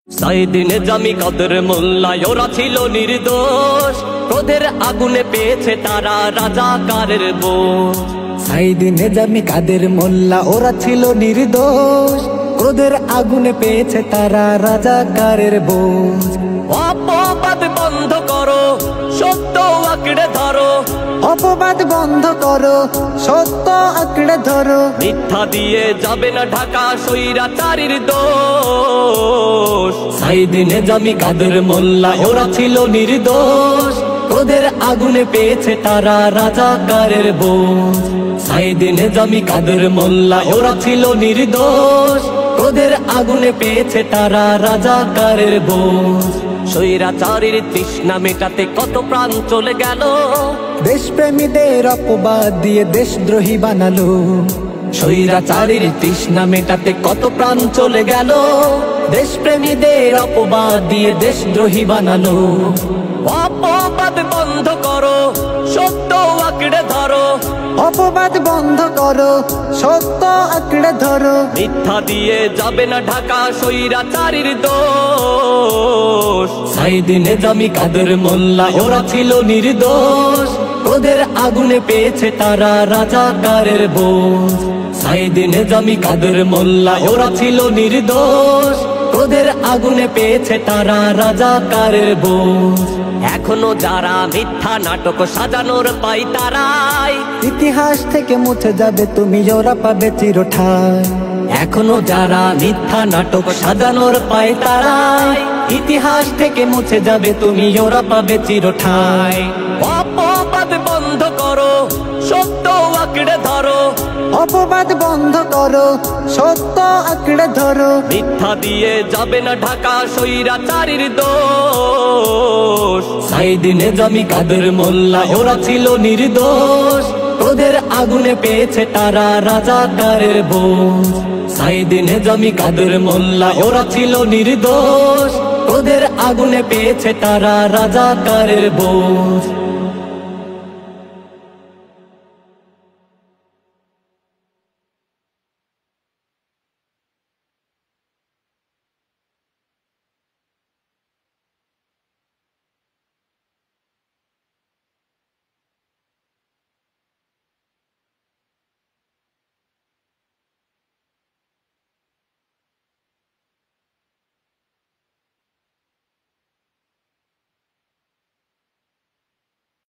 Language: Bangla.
সাইদিনে জামি কাদের মোল্লা ওরা ছিল নির্দোষ, ক্রোধের আগুনে পেয়েছে তারা রাজাকারের বোঝ। সাইদিনে জামি কাদের মোল্লা ওরা ছিল নির্দোষ, ক্রোধের আগুনে পেয়েছে তারা রাজাকারের বোঝ। অপবাদ বন্ধ করো, সত্য আঁকড়ে ধরো, অপবাদ বন্ধ করো, সত্য আঁকড়ে ধরো। মিথ্যা দিয়ে যাবে না ঢাকা স্বৈরাচারীর দোষ। সাইদিনে জামি কাদের মোল্লা ওরা ছিল নির্দোষ, ক্রোধের আগুনে পেয়েছে তারা রাজাকারের বোঝ। সাইদিনে জামি কাদের মোল্লা ওরা ছিল নির্দোষ, ক্রোধের আগুনে পেয়েছে তারা রাজাকারের বোঝ। স্বৈরাচারীর তৃষ্ণা মেটাতে কত প্রাণ চলে গেল, দেশপ্রেমীদের অপবাদ দিয়ে দেশদ্রোহী বানালো। স্বৈরাচারীর তৃষ্ণা মেটাতে কত প্রাণ চলে গেল, দেশপ্রেমীদের অপবাদ দিয়ে দেশদ্রোহী বানালো। অপবাদ বন্ধ করো, সত্য আঁকড়ে ধরো, অপবাদ বন্ধ করো, সত্য আঁকড়ে ধরো। মিথ্যা দিয়ে যাবে না ঢাকা স্বৈরাচারীর দোষ। সাইদিনে জামি কাদের মোল্লা ওরা ছিল নির্দোষ, ক্রোধের আগুনে পেয়েছে তারা রাজাকারের বোঝ। সাইদিনে জামি কাদের মোল্লা ওরা ছিল নির্দোষ, ক্রোধের আগুনে পেয়েছে তারা রাজাকারের বোঝ। সাইদিনে জামি কাদের মোল্লা ওরা ছিল নির্দোষ, ক্রোধের আগুনে পেয়েছে তারা রাজাকারের বোঝ। সাইদিনে জামি কাদের মোল্লা ওরা ছিল নির্দোষ, ক্রোধের আগুনে পেয়েছে তারা রাজাকারের বোঝ। এখনো যারা মিথ্যা নাটক সাজানোর পাই তারাই ইতিহাস থেকে মুছে যাবে তুমি, ওরা পাবে চিরঠাই। এখনো যারা মিথ্যা নাটক সাজানোর পায় তারাই ইতিহাস থেকে মুছে যাবে তুমি, ওরা পাবে চিরঠাই। অপবাদ বন্ধ করো, সত্য আঁকড়ে ধরো, অপবাদ বন্ধ করো, সত্য আঁকড়ে ধরো। মিথ্যা দিয়ে যাবে না ঢাকা স্বৈরাচারীর দোষ। সাইদিনে জামি কাদের মোল্লা ওরা ছিল নির্দোষ, ক্রোধের আগুনে পেয়েছে তারা রাজাকারের বোঝ। সাইদিনে জামি কাদের মোল্লা ওরা ছিল নির্দোষ, ক্রোধের আগুনে পেয়েছে তারা রাজাকারের বোঝ।